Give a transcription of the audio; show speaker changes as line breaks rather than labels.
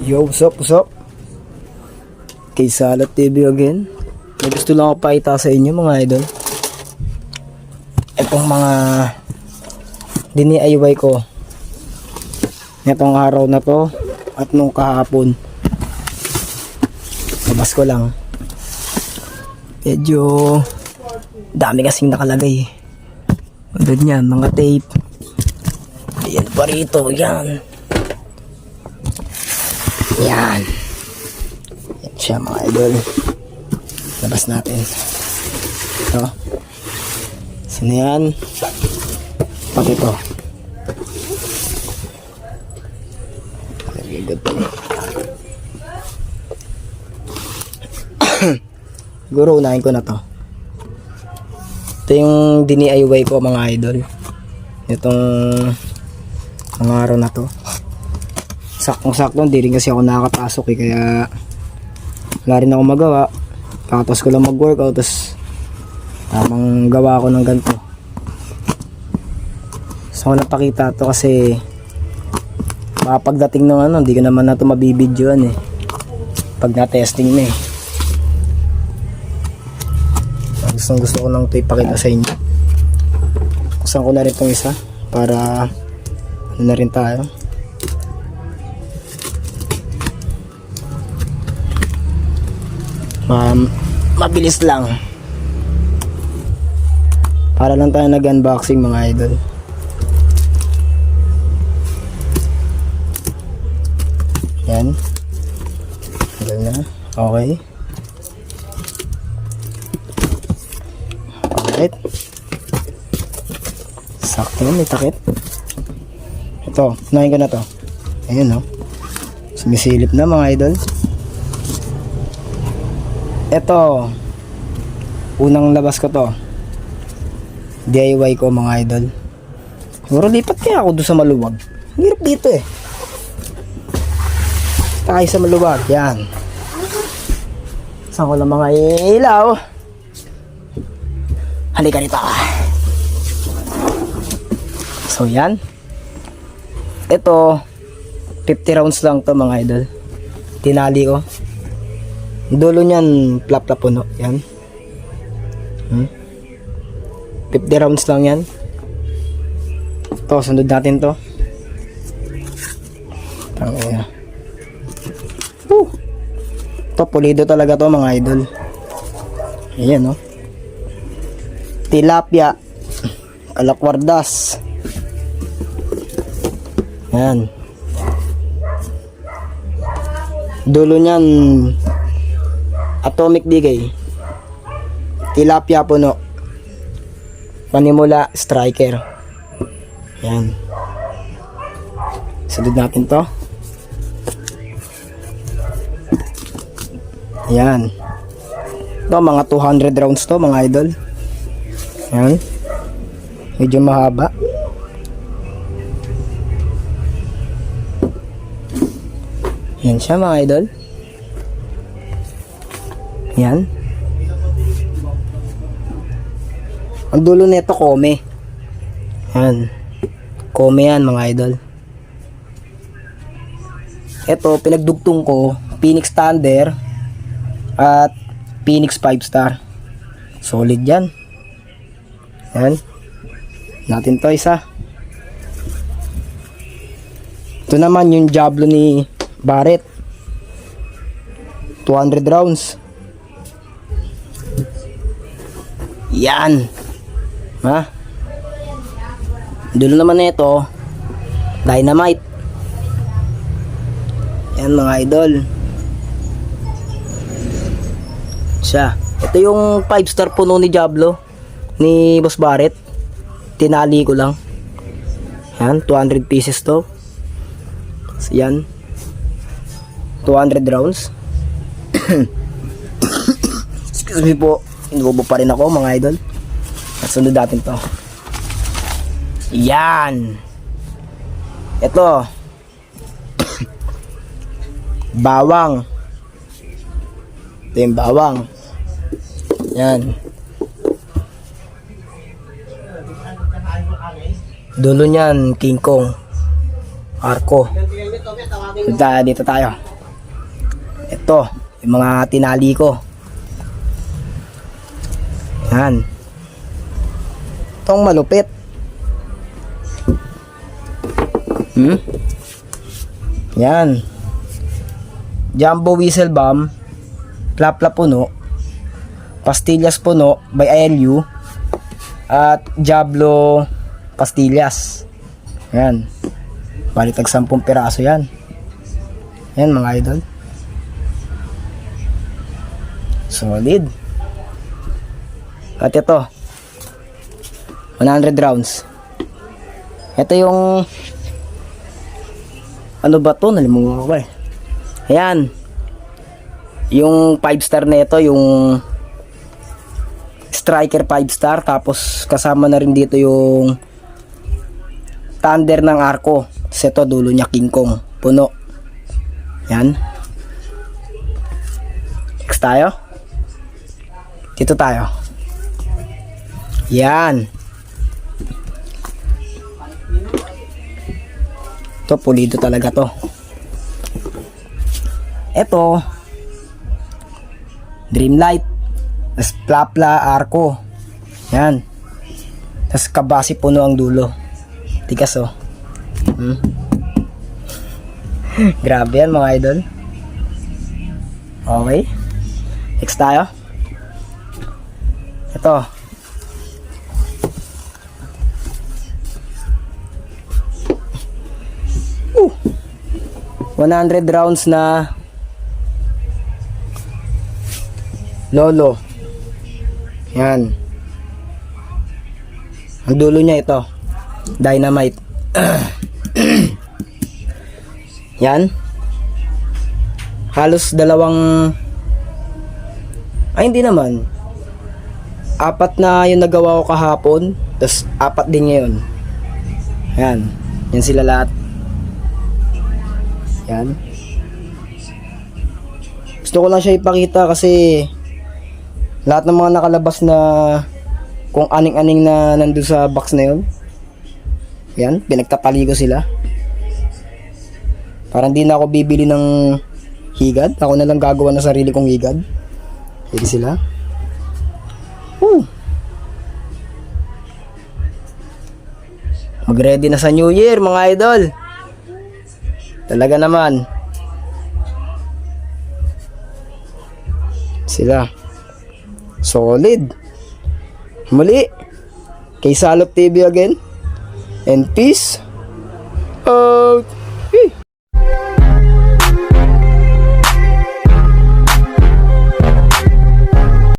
Yo, what's up, what's up? Kay Salot TV again. May gusto lang ako pakita sa inyo mga idol. Itong mga DIY ko itong araw na to at nung kahapon. Labas ko lang. Medyo dami kasing nakalagay. Andun yan, mga tape. Ayan pa rito, yan. Yan. Yan siya mga idol. Labas natin. Ito. Sino yan? Pati ito. Very good. Siguro unahin ko na to. Ito yung DIY ko mga idol. Itong mga araw na to. Saktong-sakto, hindi rin kasi ako nakakapasok kaya wala rin ako magawa. Tapos ko lang mag-workout, tapos tamang gawa ko ng ganito. So napakita to kasi pagdating ng ano, hindi ko naman na ito mabibidyoan pag na-testing na gusto ko lang ito ipakita sa inyo. Kusan ko na rin itong isa para ano na rin tayo. Mabilis lang para lang tayo nag-unboxing mga idol. Yan, na. Okay, alright, sakto, may takip. Ito, unahin ko na to. Ayun sumisilip na mga idol. Ito, unang labas ko to, DIY ko mga idol. Siguro lipat kaya ako doon sa maluwag. Hirap dito tayo sa maluwag. Yan. Saan ko lang mga ilaw. Halika rito. So yan. Ito 50 rounds lang to mga idol. Tinali ko. Dulo niyan plap puno. Yan. 50 rounds lang yan. Ito, sundod natin to. Tangina. Ito, pulido talaga to mga idol. Ayan tilapia, kalakwardas. Yan. Dulo niyan atomic digay, tilapia puno, panimula striker. Yan. Sunod natin to. Yan. Ito mga 200 rounds to mga idol. Yan. Medyo mahaba. Yan siya mga idol. Yan. Ang dulo nito kome. Yan. Kome yan mga idol. Ito pinagdugtong ko Phoenix Thunder at Phoenix 5 star. Solid yan. Yan. Natin to isa. Ito naman yung Diablo ni Barrett. 200 rounds. Yan. Dulo naman nito dynamite. Yan mga idol. Siya. Ito yung 5 star puno ni Diablo ni Boss Barrett. Tinali ko lang. Yan, 200 pieces to. So, yan. 200 rounds. Excuse me po. Inuubo pa rin ako mga idol. At sunod natin to. Yan. Ito. Bawang. Ito yung bawang. Yan. Dulo niyan King Kong. Arko. Dito tayo. Ito, yung mga tinali ko. Yan. Itong malupit. Yan. Jumbo whistle bomb, plapla puno, pastillas puno by ILU, at Jablo pastillas. Yan. Bali tag 10 piraso yan. Yan mga idol. Solid. At ito, 100 rounds. Ito yung ano ba to? Nalimutan ko eh. Ayan. Yung 5 star na ito, yung Striker 5 star. Tapos kasama na rin dito yung Thunder ng Arco. Tapos ito, dulo niya King Kong. Puno. Yan. Next tayo. Dito tayo. Yan. Ito, pulido talaga to. Ito, Dreamlight. Tapos Plapla Arco. Yan. Tapos kabasi puno ang dulo. Tigas oh. Grabe yan mga idol. Okay. Next tayo. Ito. Uh, 100 rounds na Lolo. Yan. Ang dulo niya ito. Dynamite. Yan. Halos dalawang hindi naman. 4 na yung nagawa ko kahapon. Tapos 4 din ngayon. Yan. Yan sila lahat. Yan. Gusto ko lang siya ipakita kasi lahat ng mga nakalabas na kung aning-aning na nandun sa box na yun. Yan. Pinagtatali ko sila. Parang di na ako bibili ng higad. Ako na lang gagawa ng sarili kong higad. Hindi sila. Mag-ready na sa New Year mga idol. Talaga naman. Sila. Solid. Muli. Kay Salop TV again. And peace.